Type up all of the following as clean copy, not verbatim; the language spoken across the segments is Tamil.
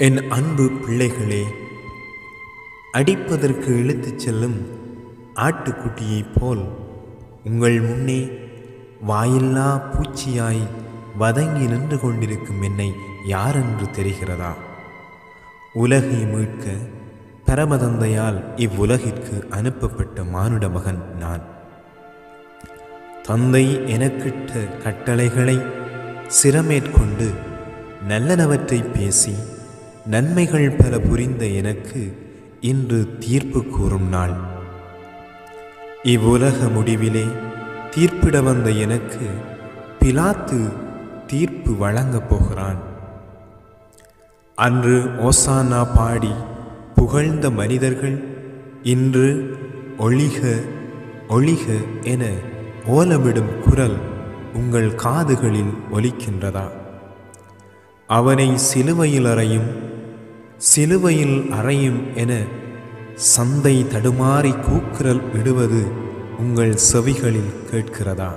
என் அன்பு பிள்ளைகளே, அடிப்பதற்கு இழுத்துச் செல்லும் ஆட்டுக்குட்டியைப் போல் உங்கள் முன்னே வாயில்லா பூச்சியாய் வதங்கி நின்று கொண்டிருக்கும் என்னை யாரென்று தெரிகிறதா? உலகை மீட்க பரமதந்தையால் இவ்வுலகிற்கு அனுப்பப்பட்ட மானுட மகன் நான். தந்தை எனக்கிட்ட கட்டளைகளை சிரமேற்கொண்டு நல்லனவற்றை பேசி நன்மைகள் பல புரிந்த எனக்கு இன்று தீர்ப்பு கூறும் நாள். இவ்வுலக முடிவிலே தீர்ப்பிட வந்த எனக்கு பிலாத்து தீர்ப்பு வழங்கப் போகிறான். அன்று ஓசானா பாடி புகழ்ந்த மனிதர்கள் இன்று ஒழிக ஒழிக என ஓலமிடும் குரல் உங்கள் காதுகளில் ஒலிக்கின்றதா? அவனை சிலுவையில் அறையும் என சந்தை தடுமாறி கூக்குரல் விடுவது உங்கள் செவிகளில் கேட்கிறதா?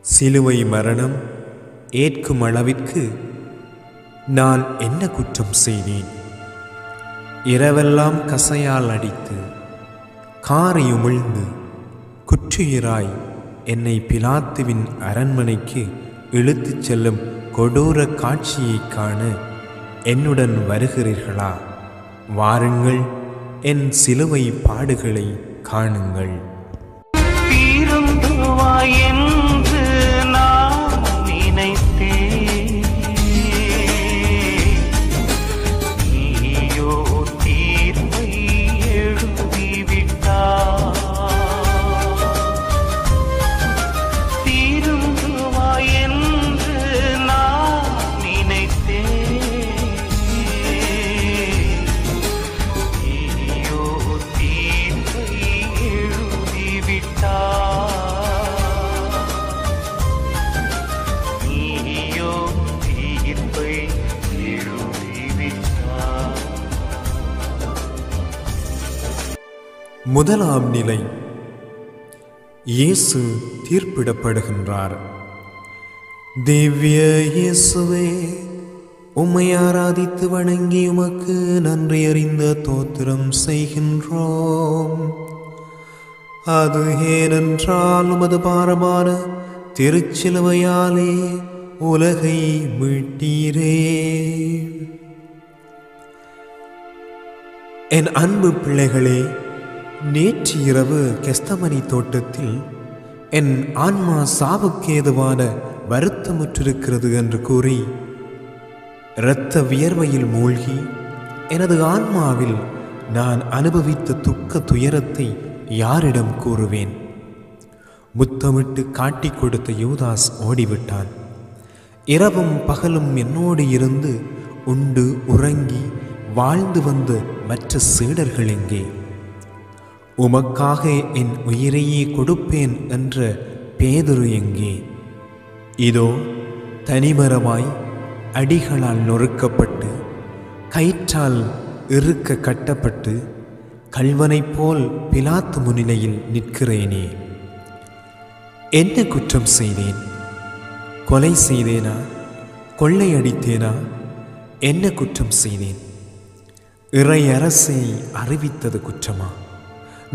சிலுவை மரணம் ஏற்கும் அளவிற்கு நான் என்ன குற்றம் செய்தேன்? இரவெல்லாம் கசையால் அடித்து காரை உமிழ்ந்து குற்றுயிராய் என்னை பிலாத்துவின் அரண்மனைக்கு இழுத்துச் செல்லும் கொடூர காட்சியை காண என்னுடன் வருகிறீர்களா? வாருங்கள், என் சிலுவை பாடுகளை காணுங்கள். என்று நான் நினைத்தேன், நீயோ தீர்ப்பை எழுதிவிட்டாய். முதலாம் நிலை, இயேசு தீர்ப்பிடப்படுகின்றார். திவ்ய இயேசுவே, உம்மை ஆராதித்து வணங்கி உமக்கு நன்றி அறிந்த தோத்திரம் செய்கின்றோம். அது ஏனென்றால் உமது பாரமான திருச்சிலுவையாலே உலகை மீட்டீரே. என் அன்பு பிள்ளைகளே, நேற்று இரவு கெஸ்தமனி தோட்டத்தில் என் ஆன்மா சாவுக்கேதுவான வருத்தமுற்றிருக்கிறது என்று கூறி இரத்த வியர்வையில் மூழ்கி எனது ஆன்மாவில் நான் அனுபவித்த துக்க துயரத்தை யாரிடம் கூறுவேன்? முத்தமிட்டு காட்டிக் கொடுத்த யூதாஸ் ஓடிவிட்டான். இரவும் பகலும் என்னோடு இருந்து உண்டு உறங்கி வாழ்ந்து வந்த மற்ற சீடர்கள் எங்கே? உமக்காக என் உயிரையே கொடுப்பேன் என்ற பேதுரு எங்கே? இதோ தனிமரமாய் அடிகளால் நொறுக்கப்பட்டு கயிற்றால் இறுக்க கட்டப்பட்டு கள்வனைப் போல் பிலாத்து முன்னிலையில் நிற்கிறேனே. என்ன குற்றம் செய்தேன்? கொலை செய்தேனா? கொள்ளையடித்தேனா? என்ன குற்றம் செய்தேன்? இறை அரசை அறிவித்தது குற்றமா?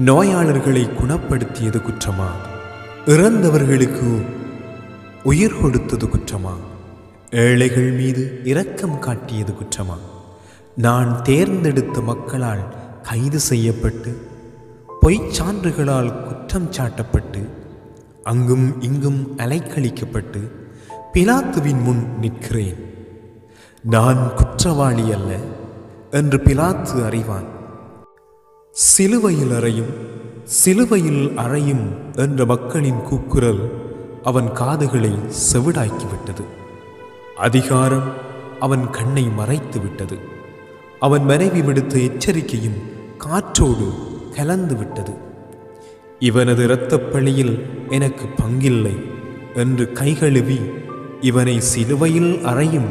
நோயாளர்களை குணப்படுத்தியது குற்றமா? இறந்தவர்களுக்கு உயிர் கொடுத்தது குற்றமா? ஏழைகள் மீது இரக்கம் காட்டியது குற்றமா? நான் தேர்ந்தெடுத்த மக்களால் கைது செய்யப்பட்டு பொய்ச் சான்றுகளால் குற்றம் சாட்டப்பட்டு அங்கும் இங்கும் அலைக்கழிக்கப்பட்டு பிலாத்துவின் முன் நிற்கிறேன். நான் குற்றவாளி அல்ல என்று பிலாத்து அறிவான். சிலுவையில் அறையும் என்ற மக்களின் கூக்குரல் அவன் காதுகளை செவிடாக்கிவிட்டது. அதிகாரம் அவன் கண்ணை மறைத்து விட்டது. அவன் மனைவி விடுத்த எச்சரிக்கையும் காற்றோடு கலந்து விட்டது. இவனது இரத்தப் பழியில் எனக்கு பங்கில்லை என்று கைகழுவி இவனை சிலுவையில் அறையும்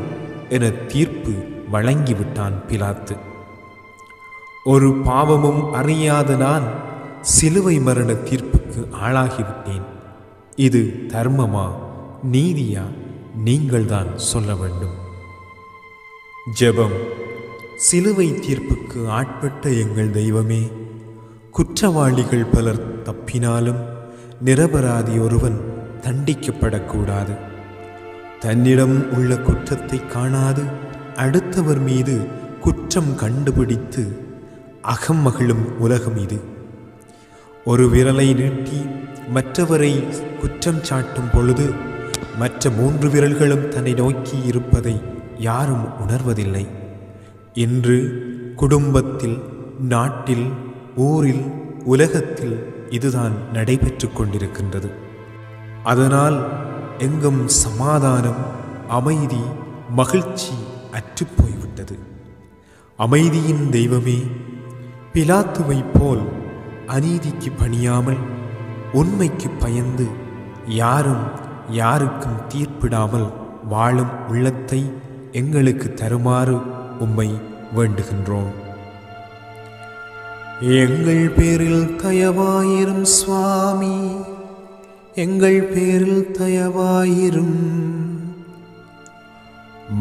என தீர்ப்பு வழங்கிவிட்டான் பிலாத்து. ஒரு பாவமும் அறியாத நான் சிலுவை மரண தீர்ப்புக்கு ஆளாகிவிட்டேன். இது தர்மமா, நீதியா? நீங்கள்தான் சொல்ல வேண்டும். ஜெபம். சிலுவை தீர்ப்புக்கு ஆட்பட்ட எங்கள் தெய்வமே, குற்றவாளிகள் பலர் தப்பினாலும் நிரபராதி ஒருவன் தண்டிக்கப்படக்கூடாது. தன்னிடம் உள்ள குற்றத்தை காணாது அடுத்தவர் மீது குற்றம் கண்டுபிடித்து அகம் மகிழும் உலகம் இது. ஒரு விரலை நீட்டி மற்றவரை குற்றம் சாட்டும் பொழுது மற்ற 3 விரல்களும் தன்னை நோக்கி இருப்பதை யாரும் உணர்வதில்லை. இன்று குடும்பத்தில், நாட்டில், ஊரில், உலகத்தில் இதுதான் நடைபெற்று கொண்டிருக்கின்றது. அதனால் எங்கும் சமாதானம், அமைதி, மகிழ்ச்சி அற்றுப்போய்விட்டது. அமைதியின் தெய்வமே, பிலாத்துவை போல் அநீதிக்கு பணியாமல் உண்மைக்கு பயந்து யாரும் யாருக்கும் தீர்ப்பிடாமல் வாழும் உள்ளத்தை எங்களுக்கு தருமாறு உம்மை வேண்டுகின்றோம். எங்கள் பேரில் தயவாயிரும் சுவாமி, எங்கள் பேரில் தயவாயிரும்.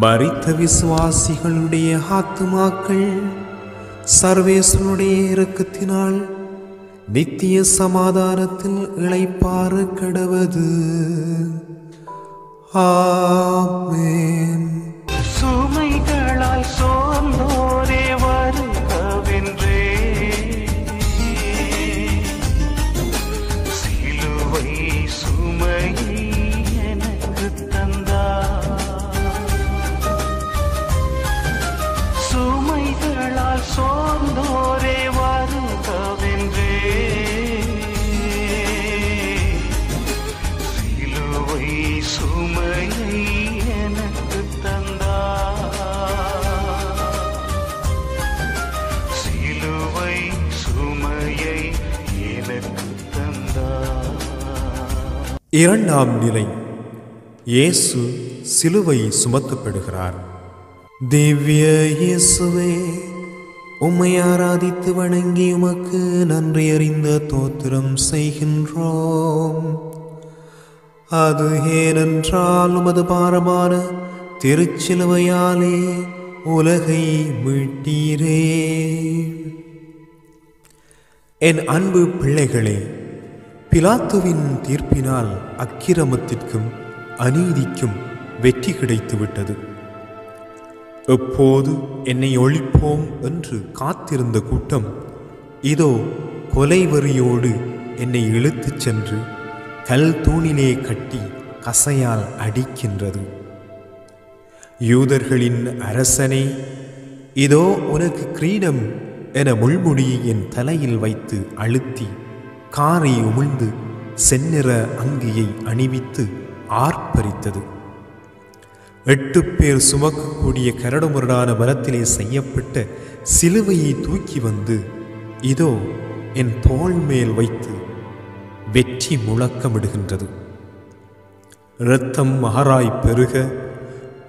மரித்த விசுவாசிகளுடைய ஆத்துமாக்கள் சர்வேசனுடைய இரக்கத்தினால் நித்திய சமாதானத்தில் இளைப்பாற கடவது. ஆமென். சுமைகளால் சோர்ந்தோரே வருகவென்றே சிலுவை சுமையை எனக்கு தந்தார். சுமைகளால் சோர்ந்தோரே வருகவென்றே சிலுவை சுமையை எனக்கு தந்தார். சிலுவை சுமையை எனக்கு தந்தார். இரண்டாம் நிலை. இயேசு சிலுவை சுமத்தப்படுகிறார். திவ்ய இயேசுவே, உம்மை ஆராதித்து வணங்கி உமக்கு நன்றி அறிந்த தோத்திரம் செய்கின்றோம். அது ஏனென்றால் உமது பாரமான திருச்சிலுவையாலே உலகை மீட்டீரே. என் அன்பு பிள்ளைகளே, பிலாத்துவின் தீர்ப்பினால் அக்கிரமத்திற்கும் அநீதிக்கும் வெற்றி கிடைத்துவிட்டது. எப்போது என்னை ஒழிப்போம் என்று காத்திருந்த கூட்டம் இதோ கொலைவெறியோடு என்னை இழுத்துச் சென்று கல் தூணிலே கட்டி கசையால் அடிக்கின்றது. யூதர்களின் அரசனே, இதோ உனக்கு கிரீடம் என முள்முடியை என் தலையில் வைத்து அழுத்தி காரை உமிழ்ந்து செந்நிற அங்கியை அணிவித்து ஆர்ப்பரித்தது. 8 பேர் சுமக்கக்கூடிய கரடுமுரடான மரத்திலே செய்யப்பட்ட சிலுவையை தூக்கி வந்து இதோ என் தோள் மேல் வைத்து வெற்றி முழக்கமிடுகின்றது. இரத்தம் மகராய் பெருக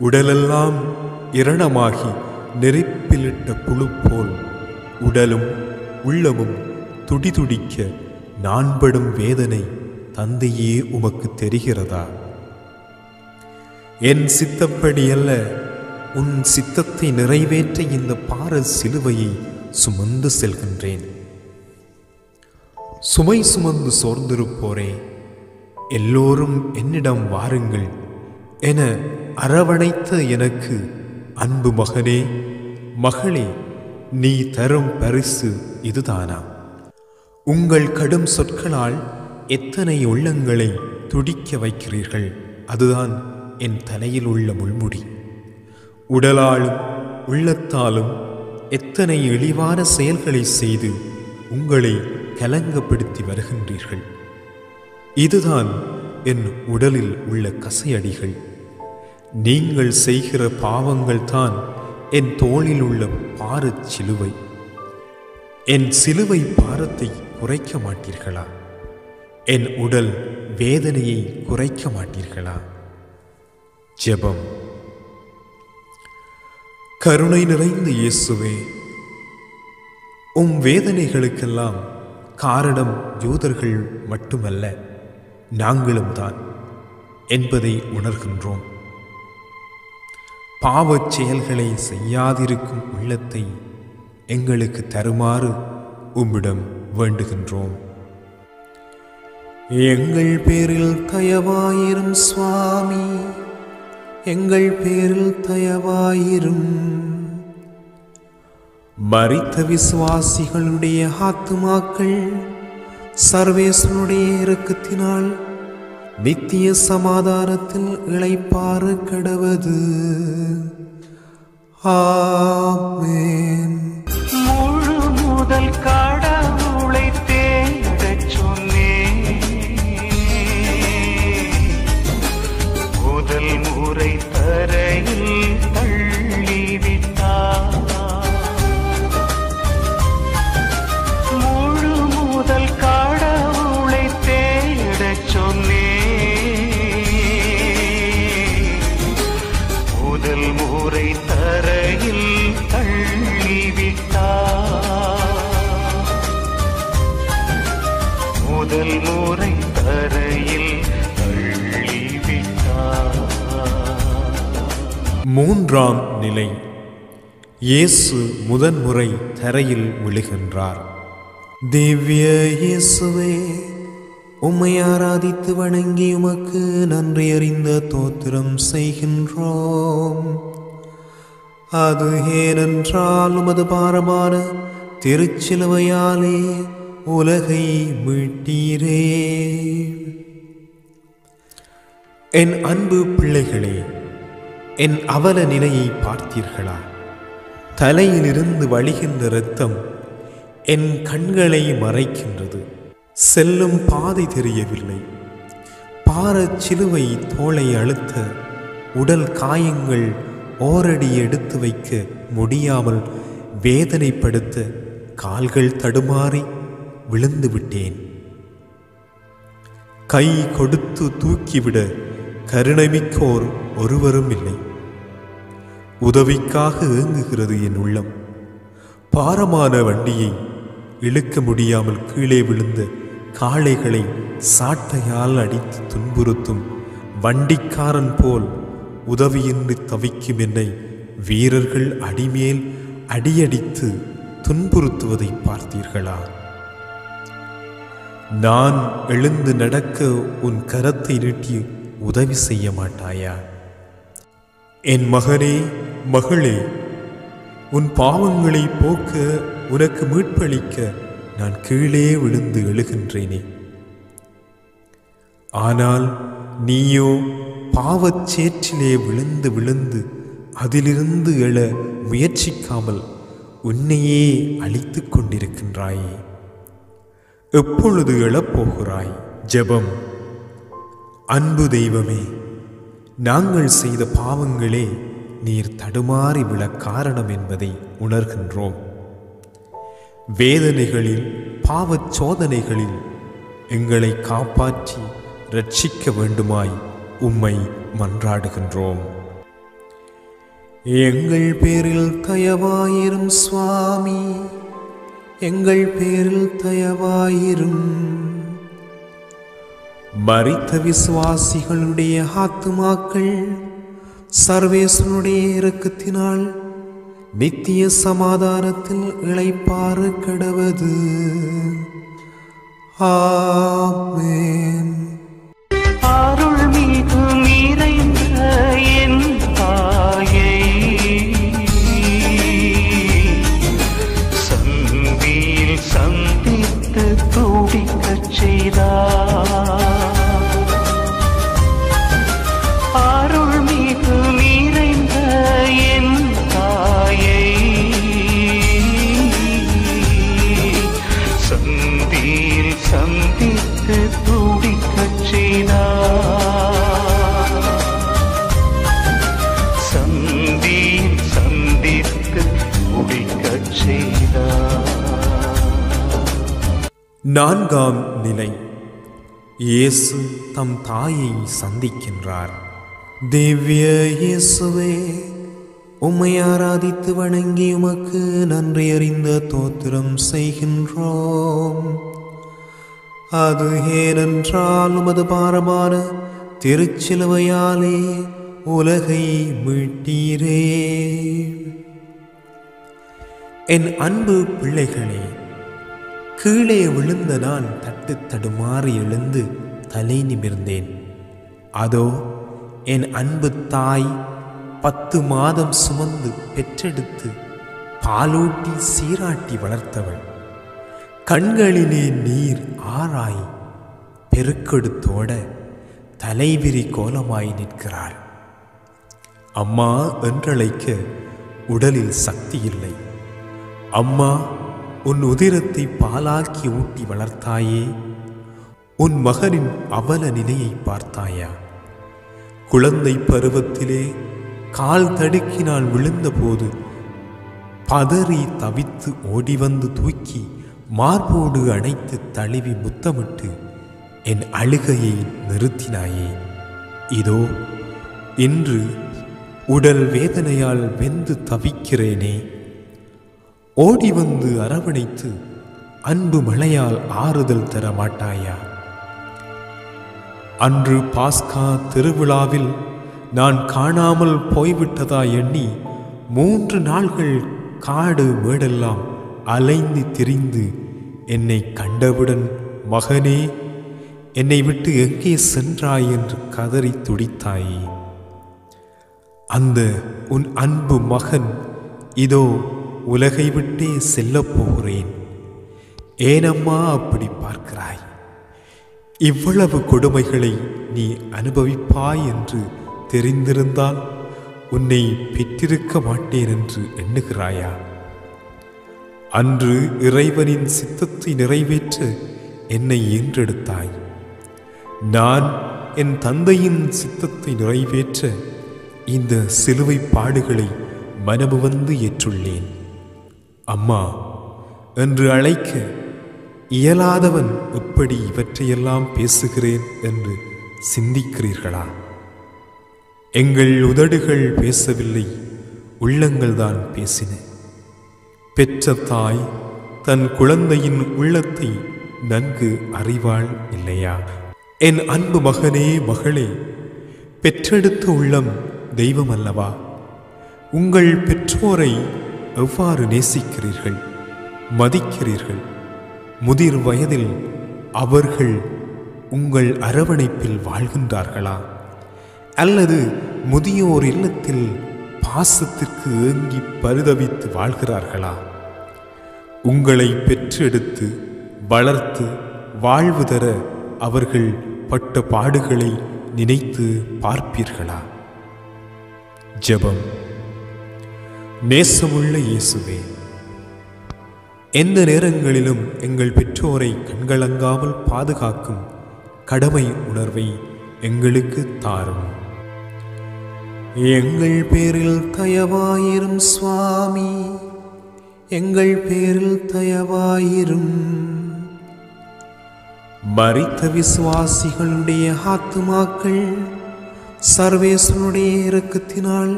உடலெல்லாம் இரணமாகி நெருப்பிலிட்ட புழு போல் உடலும் உள்ளமும் துடிதுடிக்க நான் படும் வேதனை தந்தையே உமக்கு தெரிகிறதா? என் சித்தப்படி அல்ல, உன் சித்தத்தை நிறைவேற்ற இந்த பார சிலுவையை சுமந்து செல்கின்றேன். சுமை சுமந்து சோர்ந்திருப்போரே, எல்லோரும் என்னிடம் வாருங்கள் என அரவணைத்த எனக்கு அன்பு மகனே, மகளே, நீ தரும் பரிசு இதுதானா? உங்கள் கடும் சொற்களால் எத்தனை உள்ளங்களை துடிக்க வைக்கிறீர்கள். அதுதான் என் தலையில் உள்ள முள்முடி. உடலாலும் உள்ளத்தாலும் எத்தனை இழிவான செயல்களை செய்து உங்களை கலங்கப்படுத்தி வருகின்றீர்கள். இதுதான் என் உடலில் உள்ள கசையடிகள். நீங்கள் செய்கிற பாவங்கள் தான் என் தோளில் உள்ள பாரச் சிலுவை. என் சிலுவை பாரத்தை குறைக்க மாட்டீர்களா? என் உடல் வேதனையை குறைக்க மாட்டீர்களா? ஜெபம். கருணை நிறைந்த இயேசுவே, உம் வேதனைகளுக்கெல்லாம் காரணம் யூதர்கள் மட்டுமல்ல, நாங்களும் தான் என்பதை உணர்கின்றோம். பாவச் செயல்களை செய்யாதிருக்கும் உள்ளத்தை எங்களுக்கு தருமாறு உம்மிடம் வேண்டுகின்றோம். எங்கள் பேரில் தயவாயிரும் சுவாமி, எங்கள் பேரில் தயவாயிரும். மரித்த விசுவாசிகளுடைய ஆத்துமாக்கள் சர்வேசனுடைய இரக்கத்தினால் நித்திய சமாதானத்தில் இளைப்பாற கடவது. ஆமென். முழு முதல் கடவுளை தேடச் சொன்னேன், முதல் முறை தரையில் தள்ளிவிட்டார். முழு முதல் கடவுளை தேடச் சொன்னேன், முதல் முறை தரையில் தள்ளிவிட்டார். முதல் முறை தரையில் தள்ளிவிட்டார். மூன்றாம் நிலை. இயேசு முதன்முறை தரையில் விழுகின்றார். திவ்ய இயேசுவே, உம்மை ஆராதித்து வணங்கி உமக்கு நன்றி அறிந்த தோத்திரம் செய்கின்றோம். அது ஏனென்றால் உமது பாரமான திருச்சிலுவையாலே உலகை மீட்டீரே. என் அன்பு பிள்ளைகளே, என் அவல நிலையை பார்த்தீர்களா? தலையிலிருந்து வழிகின்ற இரத்தம் என் கண்களை மறைக்கின்றது. செல்லும் பாதை தெரியவில்லை. பாரச் சிலுவை தோளை அழுத்த உடல் காயங்கள் ஓரடி எடுத்து வைக்க முடியாமல் வேதனைப்படுத்த கால்கள் தடுமாறி விழுந்து விட்டேன். கை கொடுத்து தூக்கிவிட கருணைமிக்கோர் ஒருவரும் இல்லை. உதவிக்காக ஏங்குகிறது என் உள்ளம். பாரமான வண்டியை இழுக்க முடியாமல் கீழே விழுந்த காளைகளை சாட்டையால் அடித்து துன்புறுத்தும் வண்டிக்காரன் போல் உதவியின்றி தவிக்கும் என்னை வீரர்கள் அடிமேல் அடியடித்து துன்புறுத்துவதை பார்த்தீர்களா? நான் எழுந்து நடக்க உன் கரத்தை நீட்டி உதவி செய்ய மாட்டாயா? என் மகனே, மகளே, உன் பாவங்களை போக்க உனக்கு மீட்பளிக்க நான் கீழே விழுந்து எழுகின்றேனே. ஆனால் நீயோ பாவச் சேற்றிலே விழுந்து விழுந்து அதிலிருந்து எழ முயற்சிக்காமல் உன்னையே அழித்து கொண்டிருக்கின்றாயே. எப்பொழுது எழப்போகிறாய்? ஜெபம். அன்பு தெய்வமே, நாங்கள் செய்த பாவங்களே நீர் தடுமாறி விழ காரணம் என்பதை உணர்கின்றோம். வேதனைகளில், பாவச் சோதனைகளில் எங்களை காப்பாற்றி ரட்சிக்க வேண்டுமாய் உம்மை மன்றாடுகின்றோம். எங்கள் பேரில் தயவாயிரும் சுவாமி, எங்கள் பேரில் தயவாயிரும். மரித்த விசுவாசிகளுடைய ஆத்துமாக்கள் சர்வேசனுடைய இரக்கத்தினால் நித்திய சமாதானத்தில் இளைப்பாற கடவது. ஆமென். அருள்மிகு நிறைந்த என் தாயை, சந்தியில் சந்தித்து துடிக்கச் செய்தார். அருள்மிகு நிறைந்த என் தாயை, சந்தியில் சந்தித்து துடிக்கச் செய்தார். சந்தியில் சந்தித்து துடிக்கச் செய்தார். நான்காம் நிலை. இயேசு தம் தாயை சந்திக்கின்றார். திவ்ய இயேசுவே, உம்மை ஆராதித்து வணங்கி உமக்கு நன்றி அறிந்த தோத்திரம் செய்கின்றோம். அது ஏனென்றால் உமது பாரமான திருச்சிலுவையாலே உலகை மீட்டீரே. என் அன்பு பிள்ளைகளே, கீழே விழுந்த நான் தட்டு தடுமாறி எழுந்து தலை நிமிர்ந்தேன். அதோ என் அன்பு தாய் 10 மாதம் சுமந்து பெற்றெடுத்து பாலூட்டி சீராட்டி வளர்த்தவள் கண்களிலே நீர் ஆராய் பெருக்கெடுத்தோட தலைவிரி கோலமாய் நிற்கிறாள். அம்மா என்றழைக்க உடலில் சக்தி இல்லை. அம்மா, உன் உதிரத்தை பாலாக்கி ஊட்டி வளர்த்தாயே, உன் மகனின் அவல நிலையை பார்த்தாயா? குழந்தை பருவத்திலே கால் தடுக்கி நான் விழுந்தபோது பதறி தவித்து ஓடி வந்து தூக்கி மார்போடு அணைத்து தழுவி முத்தமிட்டு என் அழுகையை நிறுத்தினாயே. இதோ இன்று உடல் வேதனையால் வெந்து தவிக்கிறேனே. ஓடி வந்து அரவணைத்து அன்பு மழையால் ஆறுதல் தர மாட்டாயா? அன்று பாஸ்கா திருவிழாவில் நான் காணாமல் போய்விட்டதா எண்ணி 3 நாள்கள் காடு மேடெல்லாம் அலைந்து திரிந்து என்னை கண்டவுடன், மகனே, என்னை விட்டு எங்கே சென்றாய் என்று கதறி துடித்தாயே. அந்த உன் அன்பு மகன் இதோ உலகை விட்டே செல்லப் போகிறேன். ஏனம்மா அப்படி பார்க்கிறாய்? இவ்வளவு கொடுமைகளை நீ அனுபவிப்பாய் என்று தெரிந்திருந்தால் உன்னை பெற்றிருக்க மாட்டேன் என்று எண்ணுகிறாயா? அன்று இறைவனின் சித்தத்தை நிறைவேற்ற என்னை ஈன்றெடுத்தாய். நான் என் தந்தையின் சித்தத்தை நிறைவேற்ற இந்த சிலுவை பாடுகளை மனமு வந்து ஏற்றுள்ளேன். அம்மா என்று அழைக்க இயலாதவன் எப்படி இவற்றையெல்லாம் பேசுகிறேன் என்று சிந்திக்கிறீர்களா? எங்கள் உதடுகள் பேசவில்லை, உள்ளங்கள்தான் பேசின. பெற்ற தாய் தன் குழந்தையின் உள்ளத்தை நன்கு அறிவாள் இல்லையா? என் அன்பு மகனே, மகளே, பெற்றெடுத்த உள்ளம் தெய்வம் அல்லவா? உங்கள் பெற்றோரை எவ்வாறு நேசிக்கிறீர்கள், மதிக்கிறீர்கள்? முதிர் வயதில் அவர்கள் உங்கள் அரவணைப்பில் வாழ்கின்றார்களா? அல்லது முதியோர் இல்லத்தில் பாசத்திற்கு ஏங்கி பரிதவித்து வாழ்கிறார்களா? உங்களை பெற்றெடுத்து வளர்த்து வாழ்வு தர அவர்கள் பட்ட பாடுகளை நினைத்து பார்ப்பீர்களா? ஜெபம். நேசமுள்ள இயேசுவே, எந்த நேரங்களிலும் எங்கள் பெற்றோரை கண்கலங்காமல் பாதுகாக்கும் கடமை உணர்வை எங்களுக்கு தாரும். எங்கள் பேரில் தயவாயிரும் சுவாமி, எங்கள் பேரில் தயவாயிரும். மரித்த விசுவாசிகளுடைய ஆத்துமாக்கள் சர்வேஸ்வருடைய இரக்கத்தினால்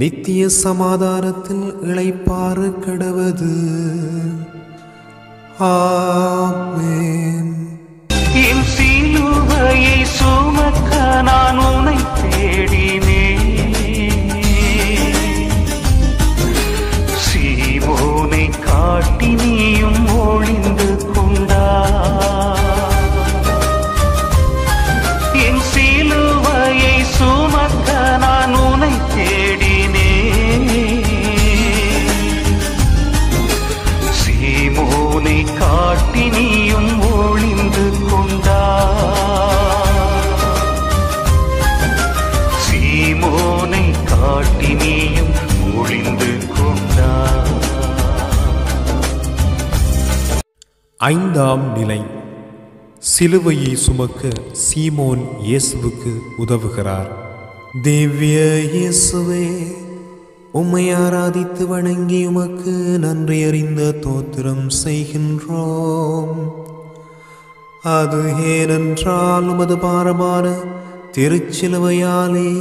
நித்திய சமாதானத்தில் இளைப்பாற கடவது. ஆமென். என் சிலுவையை சுமக்க நான் உன்னை தேடினேன். சீமோனை காட்டி நீயும் ஒளிந்து கொண்டாய். என் சிலுவையை சுமக்க நான் உன்னை தேடினேன். சீமோனை காட்டி நீயும் ஒளிந்து கொண்டாய். சீமோனை காட்டி நீயும் ஒளிந்து கொண்டாய். 5ஆம் நிலை. சிலுவையை சுமக்க சீமோன் இயேசுவுக்கு உதவுகிறார். திவ்ய இயேசுவே, உம்மை ஆராதித்து வணங்கி உமக்கு நன்றி அறிந்த தோத்திரம் செய்கின்றோம். அது ஏனென்றால் உமது பாரமான திருச்சிலுவையாலே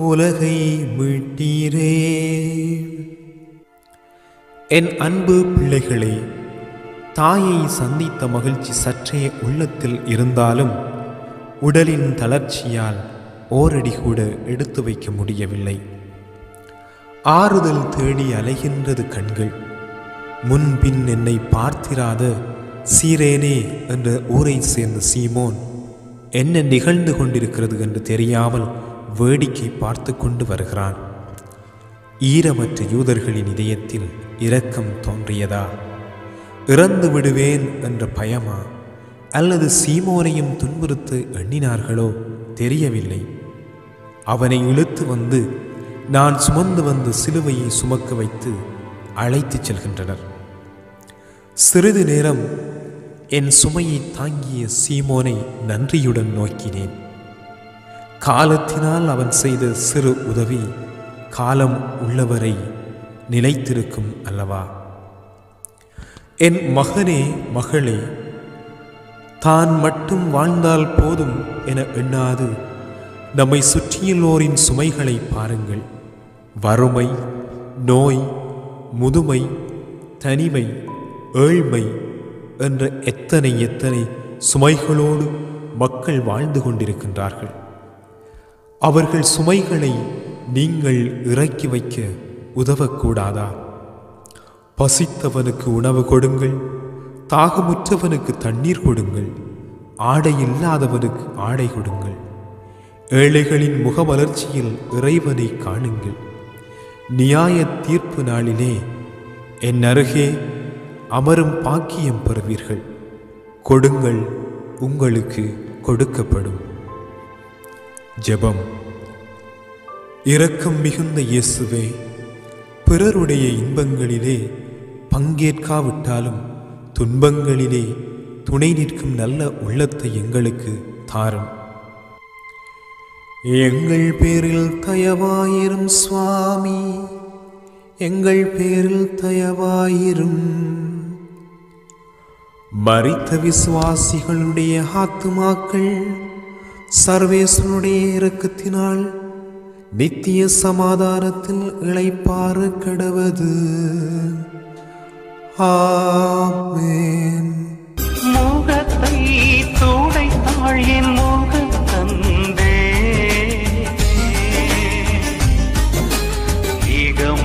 உலகை மீட்டீரே. என் அன்பு பிள்ளைகளே, தாயை சந்தித்த மகிழ்ச்சி சற்றே உள்ளத்தில் இருந்தாலும் உடலின் தளர்ச்சியால் ஓரடி கூட எடுத்து வைக்க முடியவில்லை. ஆறுதல் தேடி அலைகின்றது கண்கள். முன்பின் என்னை பார்த்திராத சீரேனே என்ற ஊரை சேர்ந்த சீமோன் என்ன நிகழ்ந்து கொண்டிருக்கிறது என்று தெரியாமல் வேடிக்கை பார்த்து கொண்டு வருகிறான். ஈரமற்ற யூதர்களின் இதயத்தில் இரக்கம் தோன்றியதா? இறந்து விடுவேன் என்ற பயமா, அல்லது சீமோனையும் துன்புறுத்த எண்ணினார்களோ தெரியவில்லை. அவனை இழுத்து வந்து நான் சுமந்து வந்த சிலுவையை சுமக்க வைத்து அழைத்துச் செல்கின்றனர். சிறிது நேரம் என் சுமையை தாங்கிய சீமோனை நன்றியுடன் நோக்கினேன். காலத்தினால் அவன் செய்த சிறு உதவி காலம் உள்ளவரை நிலைத்திருக்கும் அல்லவா? என் மகனே, மகளே, தான் மட்டும் வாழ்ந்தால் போதும் என எண்ணாது நம்மை சுற்றியுள்ளோரின் சுமைகளை பாருங்கள். வறுமை, நோய், முதுமை, தனிமை, ஏழ்மை என்ற எத்தனை எத்தனை சுமைகளோடு மக்கள் வாழ்ந்து கொண்டிருக்கின்றார்கள். அவர்கள் சுமைகளை நீங்கள் இறக்கி வைக்க உதவக்கூடாதா? பசித்தவனுக்கு உணவு கொடுங்கள், தாகமுற்றவனுக்கு தண்ணீர் கொடுங்கள், ஆடை இல்லாதவனுக்கு ஆடை கொடுங்கள். ஏழைகளின் முகமலர்ச்சியில் இறைவனை காணுங்கள். நியாய தீர்ப்பு நாளிலே என் அருகே அமரும் பாக்கியம் பெறுவீர்கள். கொடுங்கள், உங்களுக்கு கொடுக்கப்படும். ஜெபம். இரக்கம் மிகுந்த இயேசுவே, பிறருடைய இன்பங்களிலே பங்கேற்காவிட்டாலும் துன்பங்களிலே துணை நிற்கும் நல்ல உள்ளத்தை எங்களுக்கு தாரும். எங்கள் பேரில் தயவாயிரும் சுவாமி, எங்கள் பேரில் தயவாயிரும். மரித்த விசுவாசிகளுடைய ஆத்துமாக்கள் சர்வேஸ்வருடைய இரக்கத்தினால் நித்திய சமாதானத்தில் இளைப்பாற கடவது. ஆமென். முகத்தை துடைத்தாள் என் முகத்தந்தே,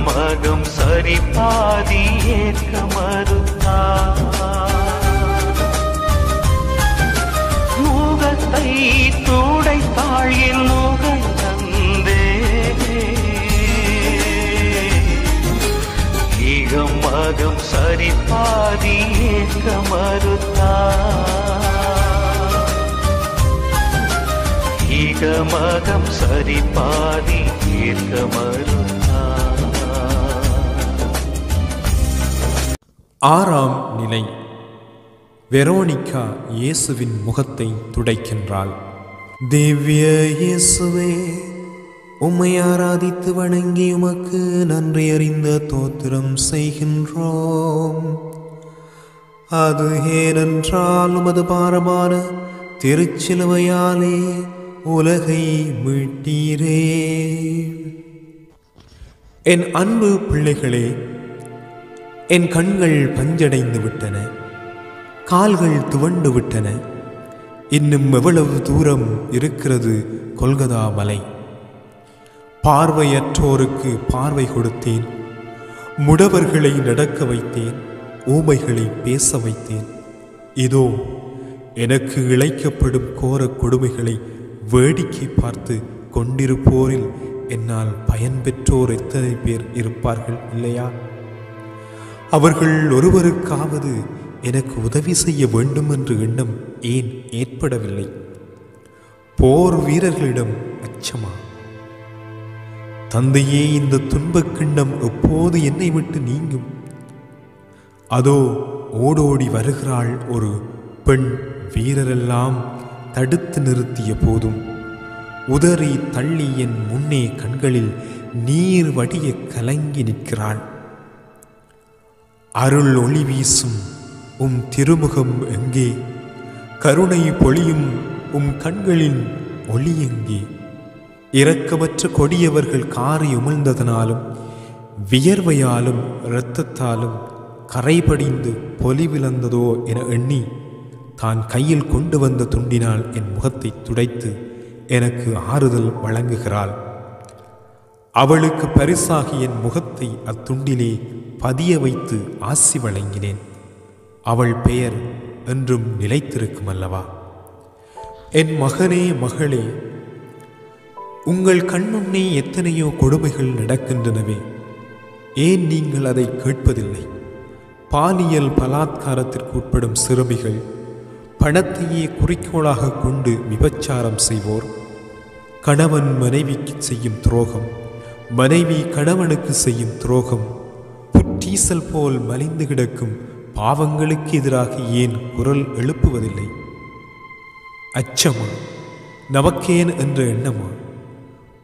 மகம் சரி பாதி ஏற்க மறுத்தா. முகத்தை துடைத்தாள் என் முகத்தந்தே, மகம் சரி பாதி ஏற்க மறுத்தா. மகம் சரி பாதி ஏற்க மறுத்தா. ஆறாம் நிலை. வெரோனிகா இயேசுவின் முகத்தை துடைக்கின்றாள். திவ்ய இயேசுவே, உம்மை ஆராதித்து வணங்கி உமக்கு நன்றி அறிந்த தோத்திரம் செய்கின்றோம். அது ஏனென்றால் உமது பாரமான திருச்சிலுவையாலே உலகை மீட்டீரே. என் அன்பு பிள்ளைகளே, என் கண்கள் பஞ்சடைந்து விட்டன, கால்கள் துவண்டு விட்டன. இன்னும் எவ்வளவு தூரம் இருக்கிறது கொல்கதா மலை? பார்வையற்றோருக்கு பார்வை கொடுத்தேன், முடவர்களை நடக்க வைத்தேன், ஊமைகளை பேச வைத்தேன். இதோ எனக்கு இழைக்கப்படும் கோர கொடுமைகளை வேடிக்கை பார்த்து கொண்டிருப்போரில் என்னால் பயன்பெற்றோர் எத்தனை பேர் இருப்பார்கள் இல்லையா? அவர்கள் ஒருவருக்காவது எனக்கு உதவி செய்ய வேண்டும் என்ற எண்ணம் ஏன் ஏற்படவில்லை? போர் வீரர்களிடம் அச்சமா? தந்தையே, இந்த துன்பக் கிண்ணம் எப்போது என்னை விட்டு நீங்கும்? அதோ ஓடோடி வருகிறாள் ஒரு பெண். வீரரெல்லாம் தடுத்து நிறுத்திய போதும் உதறி தள்ளி என் முன்னே கண்களில் நீர் வடிய கலங்கி நிற்கிறாள். அருள் ஒளி வீசும் உம் திருமுகம் எங்கே? கருணை பொழியும் உம் கண்களின் ஒளி எங்கே? இரக்கமற்ற கொடியவர்கள் காரி உமிழ்ந்ததனாலும் வியர்வையாலும் இரத்தத்தாலும் கரைபடிந்து பொலிவிழந்ததோ என எண்ணி தான் கையில் கொண்டு வந்த துண்டினால் என் முகத்தை துடைத்து எனக்கு ஆறுதல் வழங்குகிறாள். அவளுக்கு பரிசாகி என் முகத்தை அத்துண்டிலே பதிய வைத்து ஆசி வழங்கினேன். அவள் பெயர் என்றும் நிலைத்திருக்கும் அல்லவா? என் மகனே, மகளே, உங்கள் கண்முன்னே எத்தனையோ கொடுமைகள் நடக்கின்றனவே, ஏன் நீங்கள் அதை கேட்பதில்லை? பாலியல் பலாத்காரத்திற்கு உட்படும் சிறுமிகள், பணத்தையே குறிக்கோளாக கொண்டு விபச்சாரம் செய்வோர், கணவன் மனைவிக்கு செய்யும் துரோகம், மனைவி கணவனுக்கு செய்யும் துரோகம், புற்றீசல் போல் மலிந்து கிடக்கும் பாவங்களுக்கு எதிராக ஏன் குரல் எழுப்புவதில்லை? அச்சமா, நமக்கேன் என்ற எண்ணமா?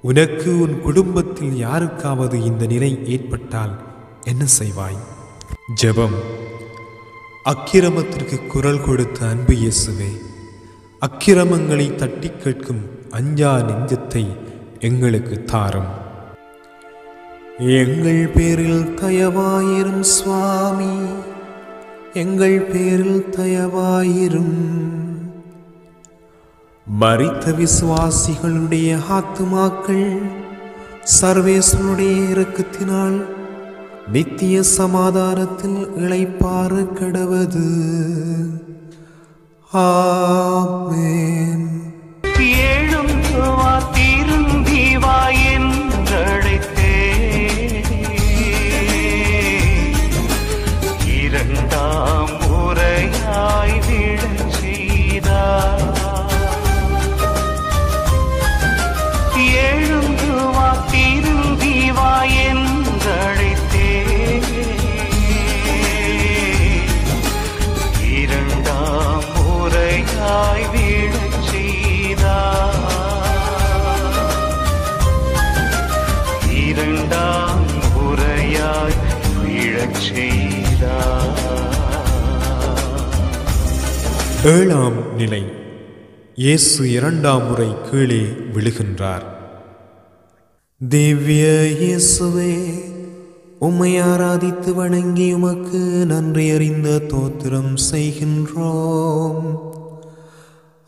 உனக்கு உன் குடும்பத்தில் யாருக்காவது இந்த நிலை ஏற்பட்டால் என்ன செய்வாய்? ஜெபம். அக்கிரமத்திற்கு குரல் கொடுத்த அன்பு இயேசுவே, அக்கிரமங்களை தட்டி கேட்கும் அஞ்சா நெஞ்சத்தை எங்களுக்கு தாரும். எங்கள் பேரில் தயவாயிரும் சுவாமி, எங்கள் பேரில் தயவாயிரும். மரித்த விசுவாசிகளுடைய ஆத்துமாக்கள் சர்வேஸ்வருடைய இரக்கத்தினால் நித்திய சமாதானத்தில் இளைப்பாற கடவது. ஆமென். ஏழும் திரும்பி வா என்றழைத்தே, இரண்டாம் முறையாய் விழச் செய்தார். ஏழும் திரும்பி வா என்றழைத்தே, இரண்டாம் முறையாய் விழச் செய்தார். இரண்டாம் முறையாய் விழச் செய்தார். ஏழாம் நிலை. இயேசு இரண்டாம் முறை கீழே விழுகின்றார். திவ்ய இயேசுவே, உம்மை ஆராதித்து வணங்கி உமக்கு நன்றி அறிந்த தோத்திரம் செய்கின்றோம்.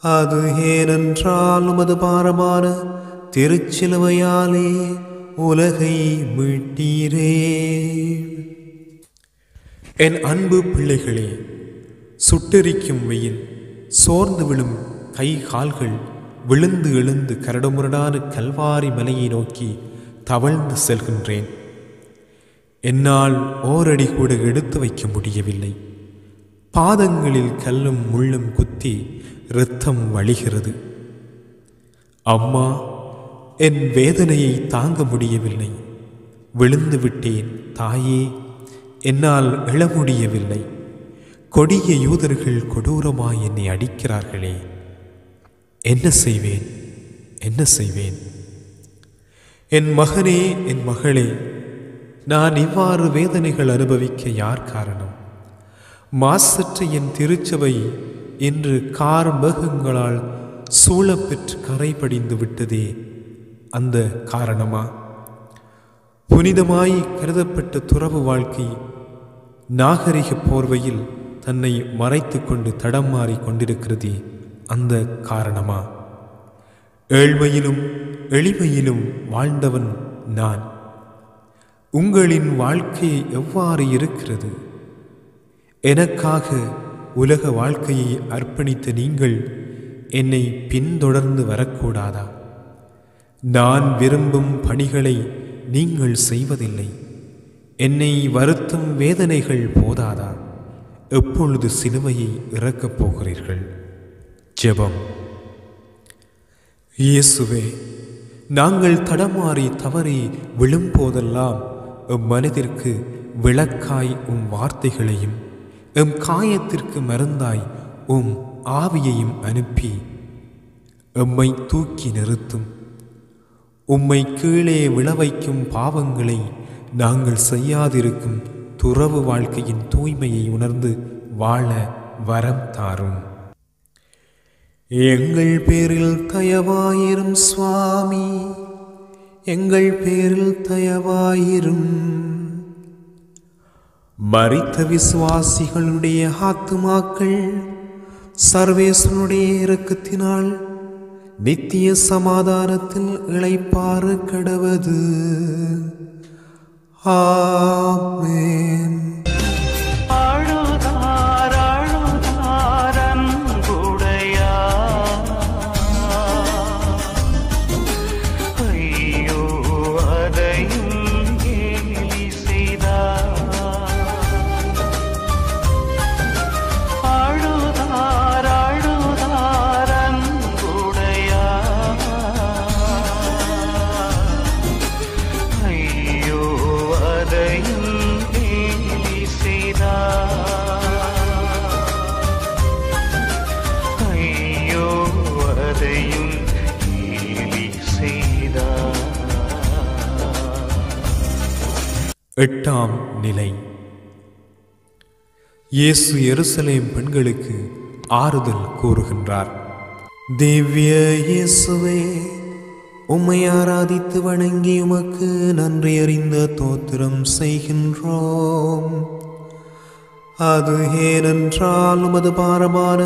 அது ஏனென்றால் உமது பாரமான திருச்சிலுவையாலே உலகை மீட்டீரே. என் அன்பு பிள்ளைகளே, சுட்டெரிக்கும் வெயில், சோர்ந்து விழும் கை கால்கள் விழுந்து எழுந்து கரடுமுரடான கல்வாரி மலையை நோக்கி தவழ்ந்து செல்கின்றேன். என்னால் ஓரடி கூட எடுத்து வைக்க முடியவில்லை. பாதங்களில் கல்லும் முள்ளும் குத்தி இரத்தம் வழிகிறது. அம்மா, என் வேதனையை தாங்க முடியவில்லை. விழுந்து விட்டேன் தாயே, என்னால் எழ முடியவில்லை. கொடிய யூதர்கள் கொடூரமாய் என்னை அடிக்கிறார்களே, என்ன செய்வேன், என்ன செய்வேன்? என் மகனே, என் மகளே, நான் இவ்வாறு வேதனைகள் அனுபவிக்க யார் காரணம்? மாசற்ற என் திருச்சபை இன்று கார் மேகங்களால் சூழப்பெற்று கரை படிந்து விட்டதே, அந்த காரணமா? புனிதமாய் கருதப்பட்ட துறவு வாழ்க்கை நாகரிக போர்வையில் தன்னை மறைத்து கொண்டு தடம் மாறி கொண்டிருக்கிறதே, அந்த காரணமா? ஏழ்மையிலும் எளிமையிலும் வாழ்ந்தவன் நான். உங்களின் வாழ்க்கை எவ்வாறு இருக்கிறது? எனக்காக உலக வாழ்க்கையை அர்ப்பணித்த நீங்கள் என்னை பின்தொடர்ந்து வரக்கூடாதா? நான் விரும்பும் பணிகளை நீங்கள் செய்வதில்லை. என்னை வருத்தும் வேதனைகள் போதாதா? எப்பொழுது சிலுவையை இறக்கப் போகிறீர்கள்? ஜெபம். இயேசுவே, நாங்கள் தடமாறி தவறி விழும்போதெல்லாம் எம் மனதிற்கு விளக்காய் உம் வார்த்தைகளையும் எம் காயத்திற்கு மருந்தாய் உம் ஆவியையும் அனுப்பி எம்மை தூக்கி நிறுத்தும். உம்மை கீழே விழவைக்கும் பாவங்களை நாங்கள் செய்யாதிருக்கும் துறவு வாழ்க்கையின் தூய்மையை உணர்ந்து வாழ வரம் தாரும். எங்கள் பேரில் தயவாயிரும் சுவாமி, எங்கள் பேரில் தயவாயிரும். மரித்த விசுவாசிகளுடைய ஆத்துமாக்கள் சர்வேஸ்வருடைய இரக்கத்தினால் நித்திய சமாதானத்தில் இளைப்பாற கடவது. ஆமென். அழுதார் அழுதார் அன்புடையார், ஐயோ அதையும் கேலி செய்தார். அழுதார் அழுதார் அன்புடையார், ஐயோ அதையும் கேலி செய்தார். ஐயோ அதையும் கேலி செய்தார். எட்டாம் நிலை. இயேசு எருசலேம் பெண்களுக்கு ஆறுதல் கூறுகின்றார். திவ்ய இயேசுவே, உம்மை ஆராதித்து வணங்கி உமக்கு நன்றி அறிந்த தோத்திரம் செய்கின்றோம். அது ஏனென்றால் உமது பாரமான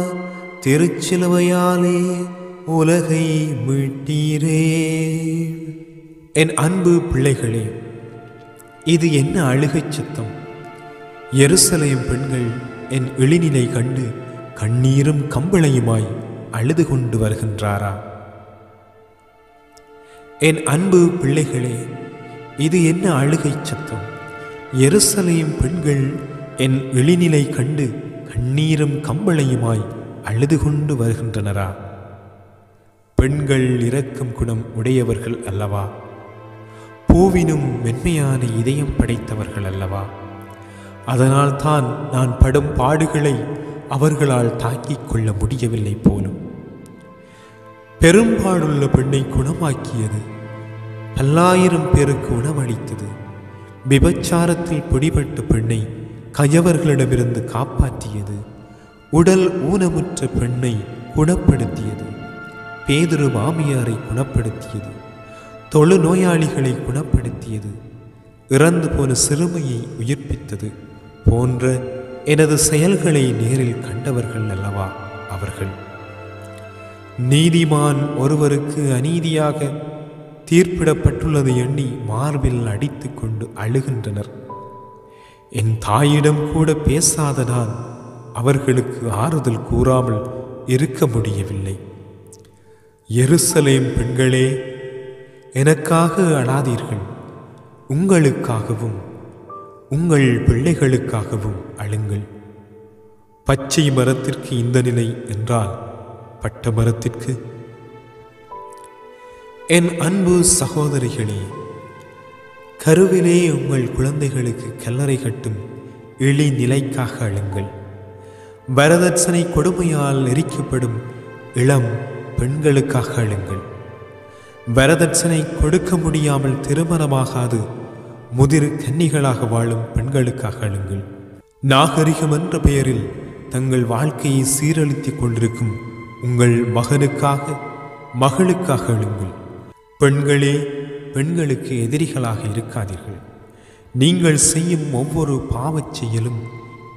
திருச்சிலுவையாலே உலகை மீட்டீரே. என் அன்பு பிள்ளைகளே, இது என்ன அழுகைச் சத்தம்! எருசலேம் பெண்கள் என் இழிநிலை கண்டு கண்ணீரும் கம்பளையுமாய் அழுது கொண்டு வருகின்றாரா? என் அன்பு பிள்ளைகளே, இது என்ன அழுகைச் சத்தம்! எருசலேம் பெண்கள் என் இழிநிலை கண்டு கண்ணீரும் கம்பளையுமாய் அழுது கொண்டு வருகின்றனரா? பெண்கள் இரக்கம் குணம் உடையவர்கள் அல்லவா? பூவினும் மென்மையான இதயம் படைத்தவர்கள் அல்லவா? அதனால் தான் நான் படும் பாடுகளை அவர்களால் தாங்கிக் கொள்ள முடியவில்லை போலும். பெரும்பாடுள்ள பெண்ணை குணமாக்கியது, பல்லாயிரம் பேருக்கு உணவளித்தது, விபச்சாரத்தில் பிடிபட்ட பெண்ணை கயவர்களிடமிருந்து காப்பாற்றியது, உடல் ஊனமுற்ற பெண்ணை குணப்படுத்தியது, பேதுரு மாமியாரை குணப்படுத்தியது, தொழுநோயாளிகளை குணப்படுத்தியது, இறந்து போன சிறுமையை உயிர்ப்பித்தது போன்ற எனது செயல்களை நேரில் கண்டவர்கள் அல்லவா அவர்கள். நீதிமான் ஒருவருக்கு அநீதியாக தீர்ப்பிடப்பட்டுள்ளது எண்ணி மார்பில் அடித்து கொண்டு அழுகின்றனர். என் தாயிடம் கூட பேசாத நான் அவர்களுக்கு ஆறுதல் கூறாமல் இருக்க முடியவில்லை. எருசலேம் பெண்களே, எனக்காக அழாதீர்கள், உங்களுக்காகவும் உங்கள் பிள்ளைகளுக்காகவும் அழுங்கள். பச்சை மரத்திற்கு இந்த நிலை என்றால் பட்ட மரத்திற்கு? என் அன்பு சகோதரிகளே, கருவிலே உங்கள் குழந்தைகளுக்கு கல்லறை கட்டும் இழி நிலைக்காக அழுங்கள். வரதட்சணை கொடுமையால் எரிக்கப்படும் இளம் பெண்களுக்காக அழுங்கள். வரதட்சணை கொடுக்க முடியாமல் திருமணமாகாது முதிர் கன்னிகளாக வாழும் பெண்களுக்காக அழுங்கள். நாகரிகம் என்ற பெயரில் தங்கள் வாழ்க்கையை சீரழித்துக் கொண்டிருக்கும் உங்கள் மகனுக்காக மகளுக்காக அழுங்கள். பெண்களே, பெண்களுக்கு எதிரிகளாக இருக்காதீர்கள். நீங்கள் செய்யும் ஒவ்வொரு பாவச் செயலும்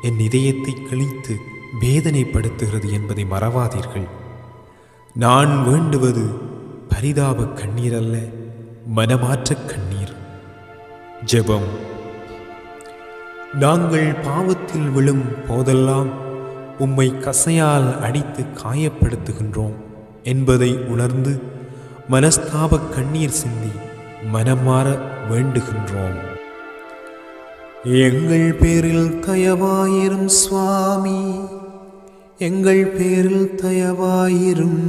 என் இதயத்தை கிழித்து வேதனைப்படுத்துகிறது என்பதை மறவாதீர்கள். நான் வேண்டுவது பரிதாப கண்ணீர் அல்ல, மனமாற்ற கண்ணீர். ஜெபம். நாங்கள் பாவத்தில் விழும் போதெல்லாம் உம்மை கசையால் அடித்து காயப்படுத்துகின்றோம் என்பதை உணர்ந்து மனஸ்தாப கண்ணீர் சிந்தி மனம் மாற வேண்டுகின்றோம். எங்கள் பேரில் தயவாயிரும் சுவாமி, எங்கள் பேரில் தயவாயிரும்.